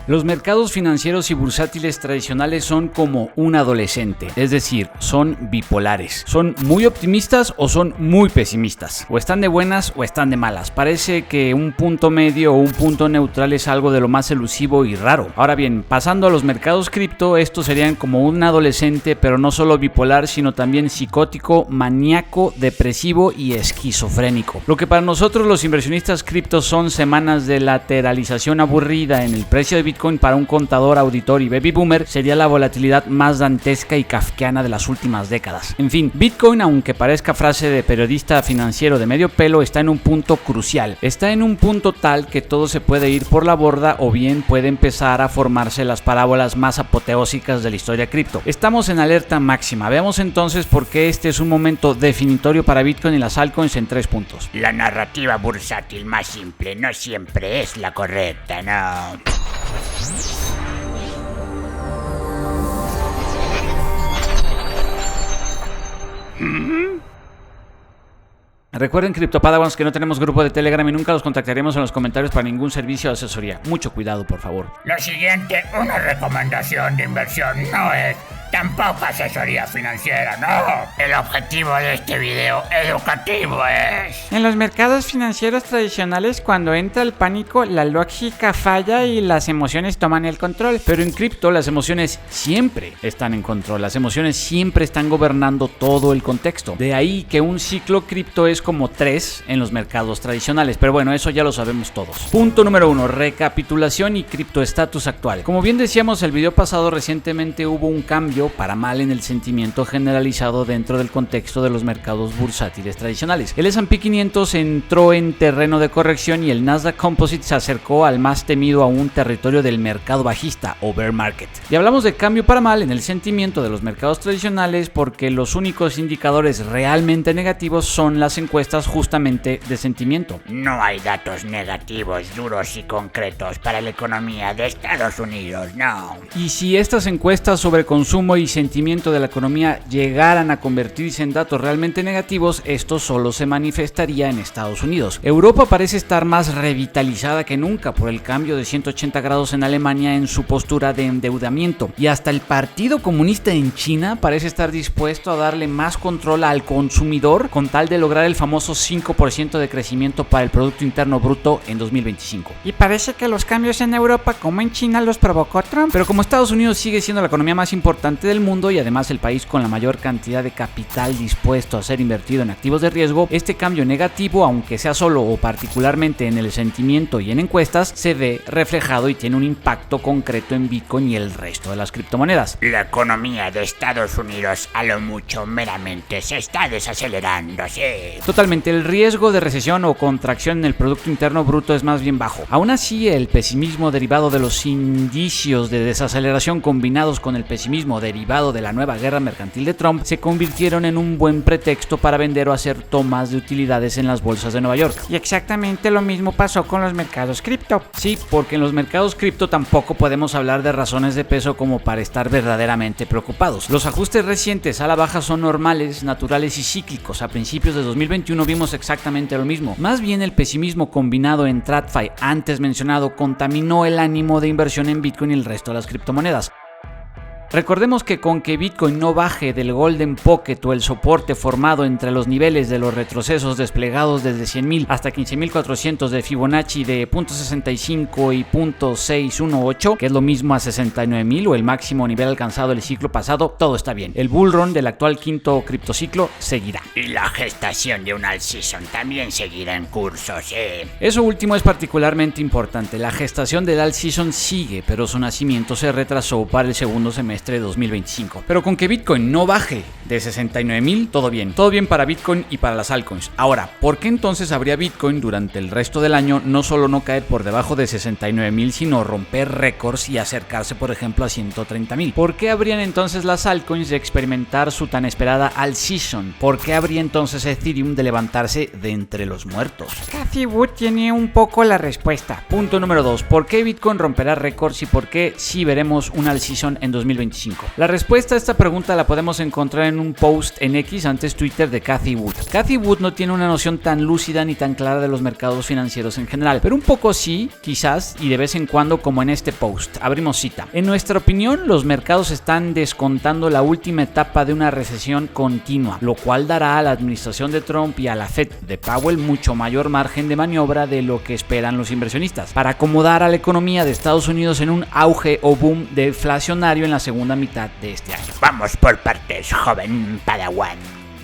Los mercados financieros y bursátiles tradicionales son como un adolescente, es decir, son bipolares. Son muy optimistas o son muy pesimistas. O están de buenas o están de malas. Parece que un punto medio o un punto neutral es algo de lo más elusivo y raro. Ahora bien, pasando a los mercados cripto, estos serían como un adolescente, pero no solo bipolar, sino también psicótico, maníaco, depresivo y esquizofrénico. Lo que para nosotros los inversionistas cripto son semanas de lateralización aburrida en el precio de Bitcoin, para un contador, auditor y baby boomer sería la volatilidad más dantesca y kafkiana de las últimas décadas. En fin, Bitcoin, aunque parezca frase de periodista financiero de medio pelo, está en un punto crucial. Está en un punto tal que todo se puede ir por la borda o bien puede empezar a formarse las parábolas más apoteósicas de la historia cripto. Estamos en alerta máxima. Veamos entonces por qué este es un momento definitorio para Bitcoin y las altcoins en 3 puntos. La narrativa bursátil más simple no siempre es la correcta, no. Recuerden, CryptoPadawans, que no tenemos grupo de Telegram y nunca los contactaremos en los comentarios para ningún servicio de asesoría. Mucho cuidado, por favor. Lo siguiente, una recomendación de inversión no es tampoco asesoría financiera, no. El objetivo de este video educativo es... En los mercados financieros tradicionales, cuando entra el pánico, la lógica falla y las emociones toman el control. Pero en cripto las emociones siempre están en control. Las emociones siempre están gobernando todo el contexto. De ahí que un ciclo cripto es como 3 en los mercados tradicionales. Pero bueno, eso ya lo sabemos todos. Punto número 1. Recapitulación y criptoestatus actual. Como bien decíamos el video pasado, recientemente hubo un cambio para mal en el sentimiento generalizado dentro del contexto de los mercados bursátiles tradicionales. El S&P 500 entró en terreno de corrección y el Nasdaq Composite se acercó al más temido aún territorio del mercado bajista o bear market. Y hablamos de cambio para mal en el sentimiento de los mercados tradicionales porque los únicos indicadores realmente negativos son las encuestas justamente de sentimiento. No hay datos negativos duros y concretos para la economía de Estados Unidos, no. Y si estas encuestas sobre consumo y sentimiento de la economía llegaran a convertirse en datos realmente negativos, esto solo se manifestaría en Estados Unidos. Europa parece estar más revitalizada que nunca por el cambio de 180 grados en Alemania en su postura de endeudamiento, y hasta el Partido Comunista en China parece estar dispuesto a darle más control al consumidor con tal de lograr el famoso 5% de crecimiento para el Producto Interno Bruto en 2025. Y parece que los cambios en Europa como en China los provocó Trump. Pero como Estados Unidos sigue siendo la economía más importante del mundo y además el país con la mayor cantidad de capital dispuesto a ser invertido en activos de riesgo, este cambio negativo, aunque sea solo o particularmente en el sentimiento y en encuestas, se ve reflejado y tiene un impacto concreto en Bitcoin y el resto de las criptomonedas. La economía de Estados Unidos a lo mucho meramente se está desacelerando, sí. Totalmente, el riesgo de recesión o contracción en el Producto Interno Bruto es más bien bajo. Aún así, el pesimismo derivado de los indicios de desaceleración combinados con el pesimismo derivado de la nueva guerra mercantil de Trump se convirtieron en un buen pretexto para vender o hacer tomas de utilidades en las bolsas de Nueva York. Y exactamente lo mismo pasó con los mercados cripto. Sí, porque en los mercados cripto tampoco podemos hablar de razones de peso como para estar verdaderamente preocupados. Los ajustes recientes a la baja son normales, naturales y cíclicos. A principios de 2021 vimos exactamente lo mismo. Más bien el pesimismo combinado en TradFi antes mencionado contaminó el ánimo de inversión en Bitcoin y el resto de las criptomonedas. Recordemos que con que Bitcoin no baje del Golden Pocket o el soporte formado entre los niveles de los retrocesos desplegados desde 100.000 hasta 15.400 de Fibonacci de 0.65 y 0.618, que es lo mismo a 69.000 o el máximo nivel alcanzado el ciclo pasado, todo está bien. El bull run del actual quinto criptociclo seguirá. Y la gestación de un alt season también seguirá en curso, sí. Eso último es particularmente importante. La gestación del alt season sigue, pero su nacimiento se retrasó para el segundo semestre de 2025. Pero con que Bitcoin no baje de 69.000, todo bien. Todo bien para Bitcoin y para las altcoins. Ahora, ¿por qué entonces habría Bitcoin durante el resto del año no solo no caer por debajo de 69.000, sino romper récords y acercarse, por ejemplo, a 130.000? ¿Por qué habrían entonces las altcoins de experimentar su tan esperada alt season? ¿Por qué habría entonces Ethereum de levantarse de entre los muertos? Cathy Wood tiene un poco la respuesta. Punto número 2. ¿Por qué Bitcoin romperá récords y por qué sí veremos un alt season en 2025? 2025? La respuesta a esta pregunta la podemos encontrar en un post en X, antes Twitter, de Cathie Wood. Cathie Wood no tiene una noción tan lúcida ni tan clara de los mercados financieros en general, pero un poco sí, quizás, y de vez en cuando, como en este post. Abrimos cita. En nuestra opinión, los mercados están descontando la última etapa de una recesión continua, lo cual dará a la administración de Trump y a la Fed de Powell mucho mayor margen de maniobra de lo que esperan los inversionistas, para acomodar a la economía de Estados Unidos en un auge o boom deflacionario en la segunda mitad de este año. Vamos por partes, joven Padawan.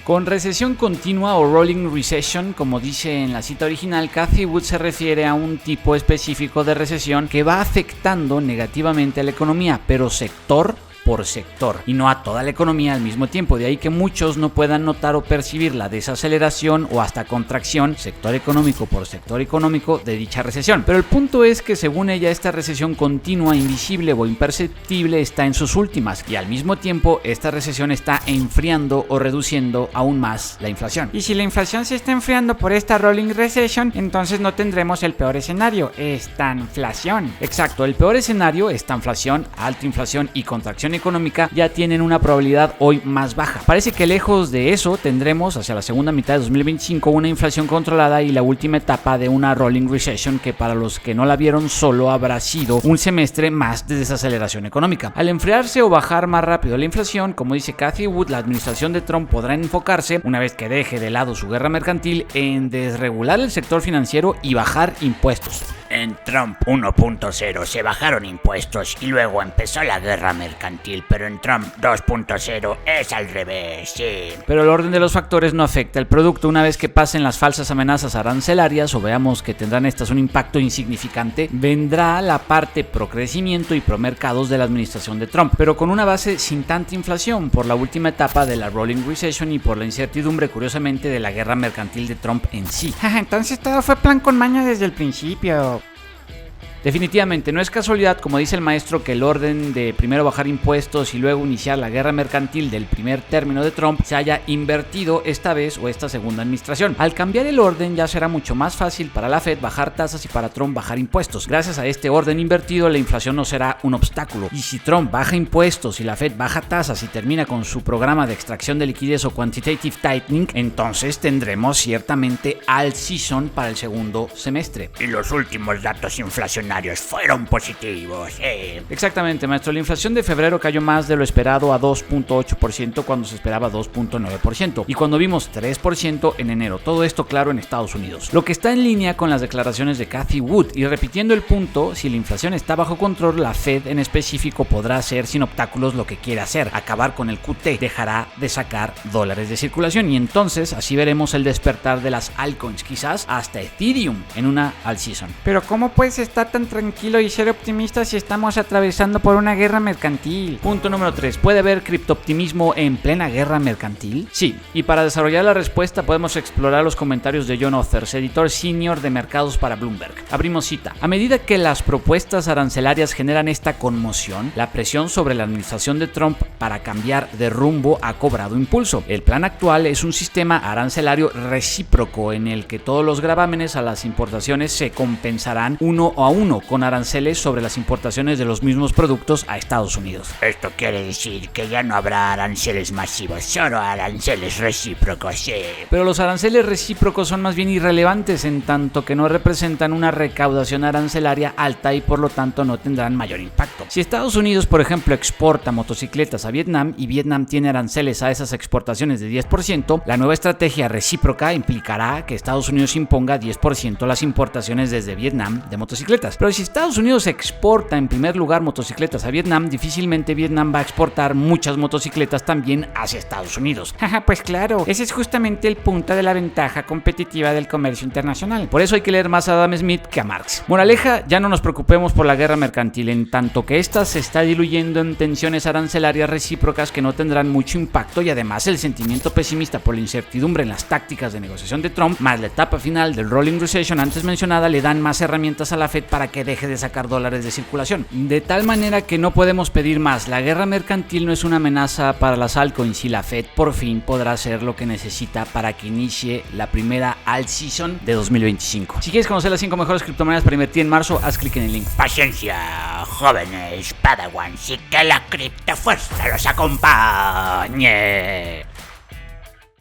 Con recesión continua o rolling recession, como dice en la cita original, Cathie Wood se refiere a un tipo específico de recesión que va afectando negativamente a la economía, pero sector por sector, y no a toda la economía al mismo tiempo. De ahí que muchos no puedan notar o percibir la desaceleración o hasta contracción, sector económico por sector económico, de dicha recesión. Pero el punto es que según ella, esta recesión continua, invisible o imperceptible está en sus últimas, y al mismo tiempo esta recesión está enfriando o reduciendo aún más la inflación. Y si la inflación se está enfriando por esta rolling recession, entonces no tendremos el peor escenario, estanflación. Exacto, el peor escenario, estanflación, alta inflación y contracción económica, ya tienen una probabilidad hoy más baja. Parece que lejos de eso tendremos hacia la segunda mitad de 2025 una inflación controlada y la última etapa de una rolling recession, que para los que no la vieron solo habrá sido un semestre más de desaceleración económica. Al enfriarse o bajar más rápido la inflación, como dice Cathie Wood, la administración de Trump podrá enfocarse, una vez que deje de lado su guerra mercantil, en desregular el sector financiero y bajar impuestos. En Trump 1.0 se bajaron impuestos y luego empezó la guerra mercantil, pero en Trump 2.0 es al revés, sí. Pero el orden de los factores no afecta el producto. Una vez que pasen las falsas amenazas arancelarias o veamos que tendrán estas un impacto insignificante, vendrá la parte pro crecimiento y pro mercados de la administración de Trump, pero con una base sin tanta inflación por la última etapa de la rolling recession y por la incertidumbre, curiosamente, de la guerra mercantil de Trump en sí. Entonces todo fue plan con maña desde el principio. Definitivamente no es casualidad, como dice el maestro, que el orden de primero bajar impuestos y luego iniciar la guerra mercantil del primer término de Trump se haya invertido esta vez o esta segunda administración. Al cambiar el orden, ya será mucho más fácil para la Fed bajar tasas y para Trump bajar impuestos. Gracias a este orden invertido, la inflación no será un obstáculo. Y si Trump baja impuestos y la Fed baja tasas y termina con su programa de extracción de liquidez o quantitative tightening, entonces tendremos ciertamente alt season para el segundo semestre. Y los últimos datos inflacionarios fueron positivos, Exactamente, maestro. La inflación de febrero cayó más de lo esperado a 2.8% cuando se esperaba 2.9%, y cuando vimos 3% en enero. Todo esto, claro, en Estados Unidos, lo que está en línea con las declaraciones de Cathie Wood. Y repitiendo el punto, si la inflación está bajo control, la Fed en específico podrá hacer sin obstáculos lo que quiere hacer: acabar con el QT, dejará de sacar dólares de circulación, y entonces así veremos el despertar de las altcoins, quizás hasta Ethereum en una alt season. Pero ¿cómo puedes estar tan tranquilo y ser optimista si estamos atravesando por una guerra mercantil? Punto número 3. ¿Puede haber criptooptimismo en plena guerra mercantil? Sí, y para desarrollar la respuesta podemos explorar los comentarios de John Others, editor senior de mercados para Bloomberg. Abrimos cita. A medida que las propuestas arancelarias generan esta conmoción, la presión sobre la administración de Trump para cambiar de rumbo ha cobrado impulso. El plan actual es un sistema arancelario recíproco en el que todos los gravámenes a las importaciones se compensarán uno a uno con aranceles sobre las importaciones de los mismos productos a Estados Unidos. Esto quiere decir que ya no habrá aranceles masivos, solo aranceles recíprocos, sí. Pero los aranceles recíprocos son más bien irrelevantes, en tanto que no representan una recaudación arancelaria alta y por lo tanto no tendrán mayor impacto. Si Estados Unidos, por ejemplo, exporta motocicletas a Vietnam y Vietnam tiene aranceles a esas exportaciones de 10%, la nueva estrategia recíproca implicará que Estados Unidos imponga 10% las importaciones desde Vietnam de motocicletas. Pero si Estados Unidos exporta en primer lugar motocicletas a Vietnam, difícilmente Vietnam va a exportar muchas motocicletas también hacia Estados Unidos. Pues claro, ese es justamente el punto de la ventaja competitiva del comercio internacional. Por eso hay que leer más a Adam Smith que a Marx. Moraleja, ya no nos preocupemos por la guerra mercantil, en tanto que esta se está diluyendo en tensiones arancelarias recíprocas que no tendrán mucho impacto, y además el sentimiento pesimista por la incertidumbre en las tácticas de negociación de Trump, más la etapa final del rolling recession antes mencionada, le dan más herramientas a la Fed para que deje de sacar dólares de circulación. De tal manera que no podemos pedir más. La guerra mercantil no es una amenaza para las altcoins y la Fed por fin podrá hacer lo que necesita para que inicie la primera alt season de 2025. Si quieres conocer las 5 mejores criptomonedas para invertir en marzo, haz clic en el link. Paciencia, jóvenes Padawans y que la criptofuerza los acompañe.